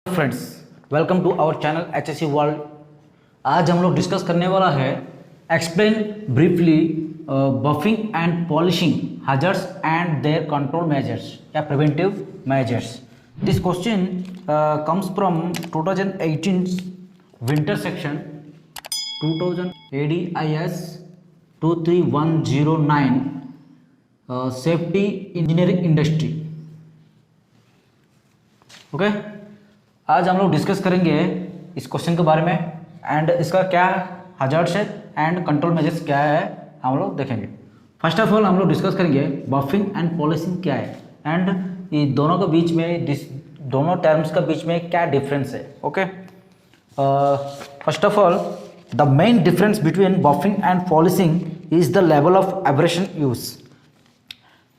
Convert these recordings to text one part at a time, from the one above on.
Friends, welcome to our channel HSC world. आज हम लोग डिस्कस करने वाला है explain briefly buffing and polishing hazards and their control measures या preventive measures. This question comes from 2018 winter section 2000 ADIS 23109 safety engineering industry. Okay, आज हम लोग डिस्कस करेंगे इस क्वेश्चन के बारे में एंड इसका क्या हजार्ड्स है एंड कंट्रोल मेजर्स क्या है हम लोग देखेंगे। फर्स्ट ऑफ ऑल हम लोग डिस्कस करेंगे बफिंग एंड पॉलिशिंग क्या है एंड ये दोनों के बीच में दोनों टर्म्स के बीच में क्या डिफरेंस है। Okay, first of all the main difference between buffing and polishing is the level of abrasion use.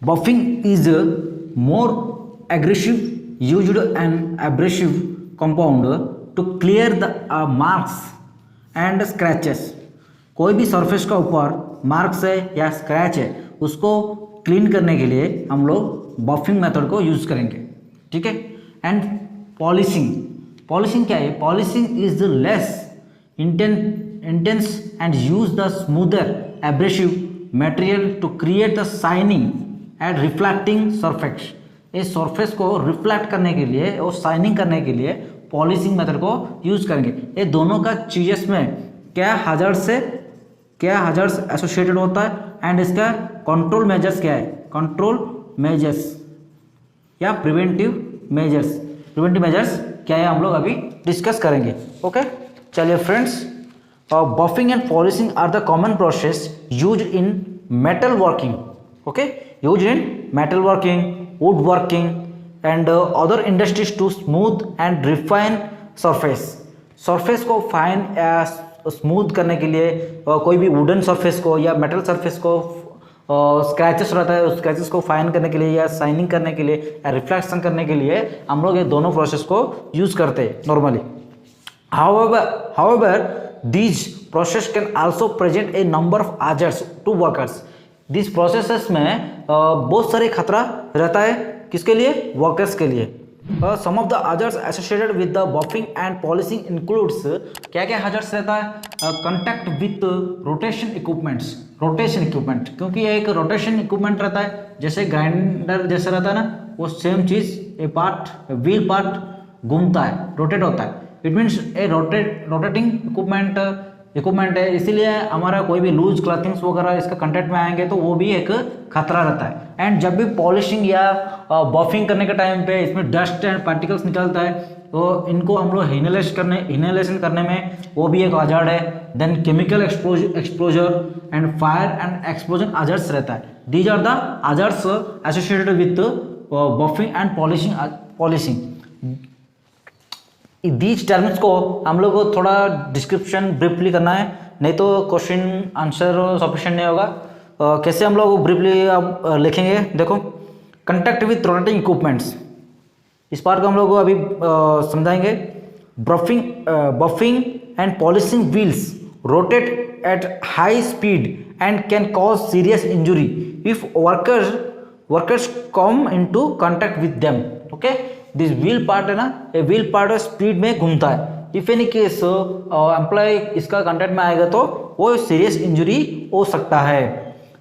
Buffing is more aggressive, used an abrasive compound to clear the marks and scratches। कोई भी surface का ऊपर marks है या scratch है उसको clean करने के लिए हम लोग बफिंग मेथड को यूज करेंगे, ठीक है। एंड पॉलिशिंग क्या है? Polishing is less intense and use the smoother abrasive material to create the shining and reflecting surface. इस सरफेस को रिफ्लेक्ट करने के लिए और शाइनिंग करने के लिए पॉलिशिंग मेथड को यूज करेंगे। ये दोनों का चीजेस में क्या हजार्ड्स एसोसिएटेड होता है एंड इसका कंट्रोल मेजर्स क्या है? कंट्रोल मेजर्स या प्रिवेंटिव मेजर्स क्या है हम लोग अभी डिस्कस करेंगे। ओके, चलिए friends, buffing and polishing are the common process use in metal working. Okay, use in metal working, woodworking and other industries to smooth and refine surface को fine या smooth करने के लिए कोई भी वुडन सरफेस को या मेटल सरफेस को स्क्रैचेस रहता है उस स्क्रैचेस को फाइन करने के लिए या शाइनिंग करने के लिए या रिफ्लेक्शन करने के लिए हम लोग ये दोनों प्रोसेस को यूज करते हैं normally. however these process can also present a number of hazards to workers। This processes में बहुत सारे खतरा रहता है, किसके लिए? वर्कर्स के लिए। Some of the hazards associated with the buffing and polishing includes, क्या क्या हजार्ड्स रहता है? कंटैक्ट विथ रोटेशन इक्विपमेंट, क्योंकि ये एक रोटेशन इक्विपमेंट रहता है, जैसे ग्राइंडर जैसे रहता है ना, वो सेम चीज ए पार्ट व्हील पार्ट घूमता है, रोटेट होता है। It means A rotating equipment है, इसीलिए हमारा कोई भी लूज क्लॉथिंग्स वगैरह इसका कंटेंट में आएंगे तो वो भी एक खतरा रहता है। एंड जब भी पॉलिशिंग या बफिंग करने के टाइम पे इसमें डस्ट एंड पार्टिकल्स निकलता है तो इनको हम लोग इनहेलेशन करने में वो भी एक हजार्ड है। Then chemical exposure and fire and explosion hazards रहता है। These are the hazards associated with buffing and polishing. These terms को हम लोग को थोड़ा डिस्क्रिप्शन ब्रीफली करना है, नहीं तो क्वेश्चन आंसर सफिशिएंट नहीं होगा। कैसे हम लोग ब्रीफली अब लिखेंगे, देखो। कंटैक्ट विथ रोटेटिंग इक्विपमेंट्स, इस पार्ट को हम लोग अभी समझाएंगे। Buffing and polishing wheels rotate at high speed and can cause serious injury if workers come into contact with them. Okay, this wheel part है ना, ये व्हील पार्ट स्पीड में घूमता है। इफ एनी केस एम्प्लॉय इसका contact में आएगा तो वो सीरियस इंजुरी हो सकता है।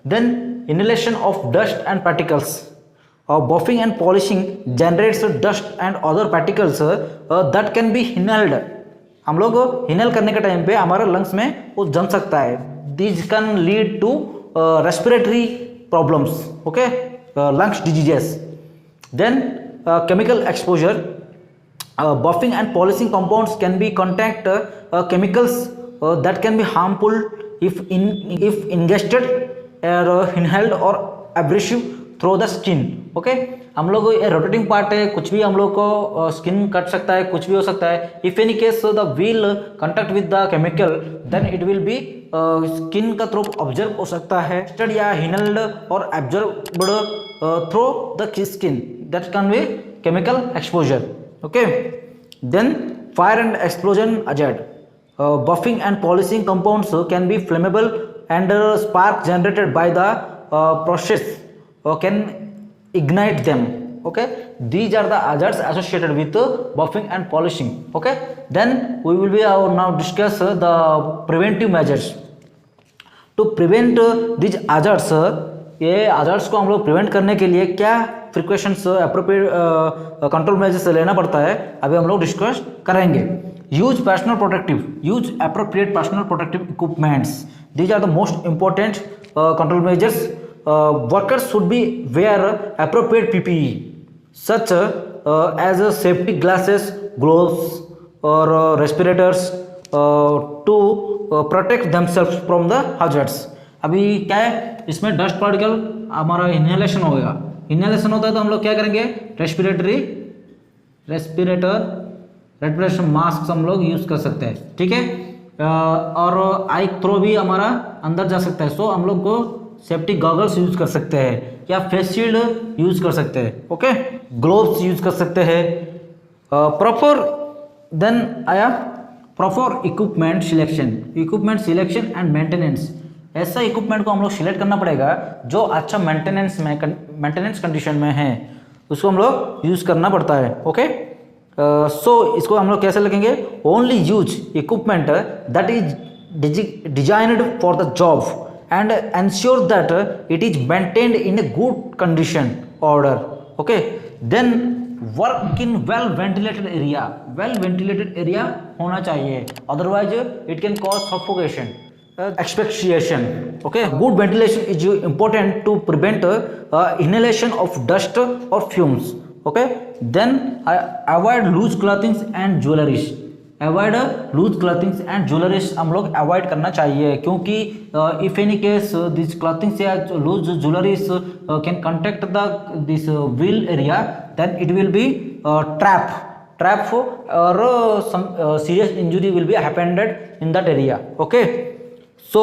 Then inhalation of dust and particles, buffing and polishing generates dust and other particles that can be inhaled. हम लोग इनहेल करने के टाइम पे हमारे लंग्स में वो जम सकता है। This can lead to respiratory problems, okay, lungs diseases. Then chemical exposure, buffing and polishing compounds can be contact chemicals that can be harmful if ingested or inhaled or abrasive through the skin। Okay, हम लोग ये rotating part है, कुछ भी हम लोग को skin cut सकता है, कुछ भी हो सकता है। If any case the wheel contact with the chemical then it will be skin का थ्रू ऑब्जर्व हो सकता है या इनहेल्ड और absorbed through the skin, that can be chemical exposure। okay, then fire and explosion hazard, buffing and polishing compounds can be flammable and spark generated by the process can ignite them। Okay, these are the hazards associated with buffing and polishing. Okay, then we will be now discuss the preventive measures. To prevent these hazards, ये hazards को हम लोग prevent करने के लिए क्या precautions appropriate control measures लेना पड़ता है, अभी हम लोग discuss करेंगे. Use appropriate personal protective equipments. These are the most important control measures. Workers should be wear appropriate PPE such as safety glasses, gloves or respirators to protect themselves from the hazards. अभी क्या है, इसमें dust particle हमारा inhalation होगा. Inhalation होता है तो हम लोग क्या करेंगे, रेस्पिरेशन मास्क हम लोग यूज कर सकते हैं. ठीक है, और आई थ्रो भी हमारा अंदर जा सकता है, सो हम लोग को सेफ्टी गॉगल्स यूज कर सकते हैं या फेस शील्ड यूज कर सकते हैं. ओके, ग्लोव्स यूज कर सकते हैं. प्रॉपर देन आया proper equipment selection and maintenance. ऐसा इक्विपमेंट को हम लोग सिलेक्ट करना पड़ेगा जो अच्छा मेंटेनेंस कंडीशन में है, उसको हम लोग यूज करना पड़ता है. ओके, सो इसको हम लोग कैसे लिखेंगे, only use equipment that is designed for the job and ensure that it is maintained in a good condition order. Okay, then work in well ventilated area होना चाहिए, otherwise it can cause suffocation, asphyxiation. Okay, good ventilation is important to prevent inhalation of dust or fumes. Okay, then avoid loose clothing and jewelry. हम लोग avoid करना चाहिए, क्योंकि if any case this clothings या loose jewelleries can contact this wheel area, then it will be trap और some serious injury will be happened in that area. Okay, so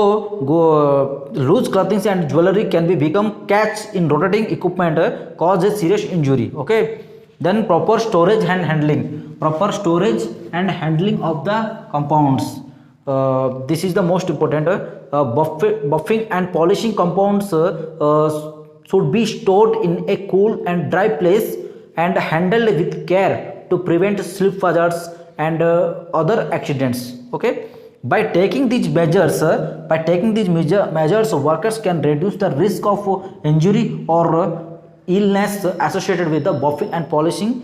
loose clothing and jewelry can become catch in rotating equipment, cause a serious injury. Okay, then proper storage and handling of the compounds. This is the most important. Buffing and polishing compounds should be stored in a cool and dry place and handled with care to prevent slip hazards and other accidents. Okay, by taking these measures, workers can reduce the risk of injury or illness associated with the buffing and polishing.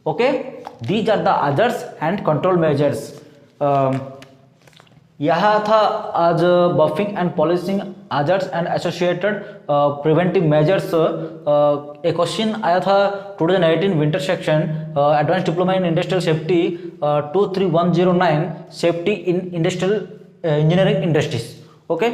Okay, these are the hazards and control measures. यह था आज buffing and polishing hazards and associated preventive measures. A question आया था 2018 winter section, advanced diploma in industrial safety 23109, safety in industrial engineering industries. Okay,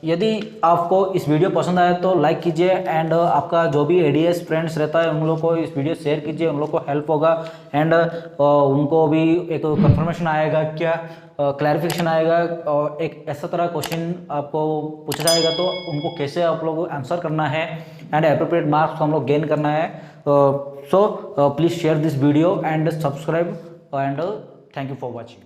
यदि आपको इस video पसंद आया तो लाइक कीजिए, एंड आपका जो भी एडीएस फ्रेंड्स रहता है उन लोगों को इस वीडियो शेयर कीजिए, उन लोगों को हेल्प होगा, एंड उनको भी एक कंफर्मेशन आएगा, क्या क्लैरिफिकेशन आएगा, और एक ऐसा तरह क्वेश्चन आपको पूछा जाएगा तो उनको कैसे आप लोग आंसर करना है, एंड एप्रोप्रिएट मार्क्स हम लोग गेन करना है. So please share this video and subscribe, and thank you for watching.